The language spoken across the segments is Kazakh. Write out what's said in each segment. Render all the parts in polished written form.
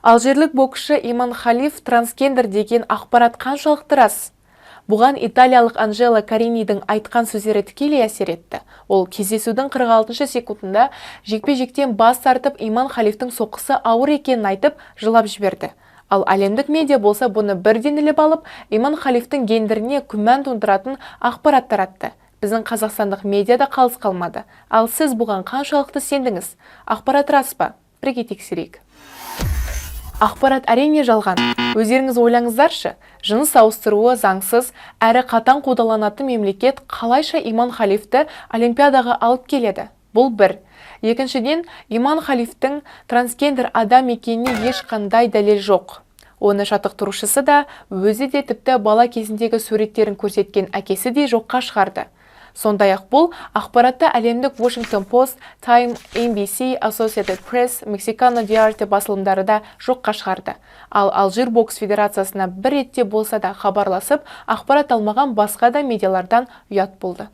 Алжирлік боксшы Иман Халиф трансгендер деген ақпарат қаншалықты рас? Бұған италиялық Анжела Каринидің айтқан сөздері тікелей әсер етті. Ол кездесудің 46 секундында жекпе-жектен бас тартып, Иман Халифтің соққысы ауыр екенін айтып, жылап жіберді. Ал әлемдік медиа болса бұны бірден іліп алып, Иман Халифтің гендеріне күмән тундыратын ақпарат таратты. Біздің қазақстандық медиада қалыс қалмады. Ал сіз бұған қаншалықты сендіңіз? Ақпарат рас па? Бірге тексерейік. Ақпарат әрине жалған. Өздеріңіз ойлаңыздаршы, жыныс ауыстыруы заңсыз, әрі қатаң қудаланатын мемлекет қалайша Иман Халифті Олимпиадаға алып келеді? Бұл бір. Екіншіден, Иман Халифтің трансгендер адам екеніне ешқандай дәлел жоқ. Оны жаттықтырушысы да, өзі де тіпті бала кезіндегі суреттерін көрсеткен әкесі де жоққа шығарды. Сондай-ақ бұл ақпаратты әлемдік Washington Post, Time, NBC, Associated Press, Mexicano Diario басылымдары да жоққа шығарды. Ал Алжир бокс федерациясына бір ретте болса да хабарласып, ақпарат алмаған басқа да медиалардан ұят болды.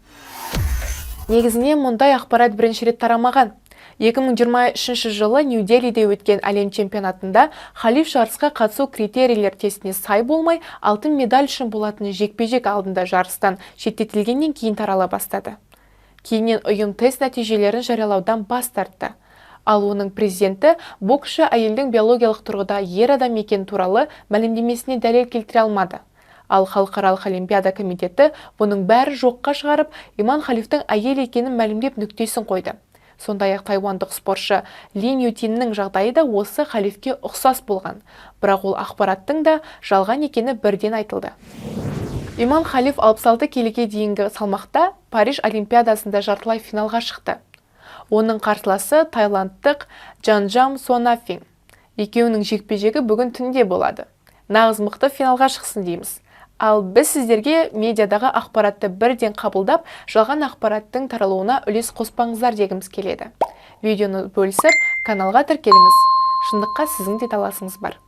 Негізінен мұндай ақпарат бірінші рет тарамаған. 2023 жылы Нью-Делиде өткен әлем чемпионатында Халиф жарысқа қатысу критерийлер тестіне сай болмай, алтын медаль үшін болатын жекпе-жек алдында жарыстан шеттетілгеннен кейін тарала бастады. Кейіннен ұйым тест нәтижелерін жариялаудан бас тартты. Ал оның президенті боксшы әйелдің биологиялық тұрғыда ер адам екені туралы мәлімдемесіне дәлел келтіре алмады. Ал халықаралық олимпиада комитеті бұның бәрі жоққа шығарып, Иман Халифтің әйел екенін мәлімдеп нүктесін қойды. Сондай-ақ тайуандық спортшы Ли Ньютиннің жағдайы да осы Халифке ұқсас болған, бірақ ол ақпараттың да жалған екені бірден айтылды. Иман Халиф 66 келіге дейінгі салмақта Париж олимпиадасында жартылай финалға шықты. Оның қарсыласы тайландтық Джанджам Суанафин. Екеуінің жекпе-жегі бүгін түнде болады. Нағыз мықты финалға шықсын дейміз. Ал біз сіздерге медиадағы ақпаратты бірден қабылдап, жалған ақпараттың таралуына үлес қоспаңыздар дегіміз келеді. Видеоны бөлісіп, каналға тіркеліңіз. Шындыққа сіздің де таласыңыз бар.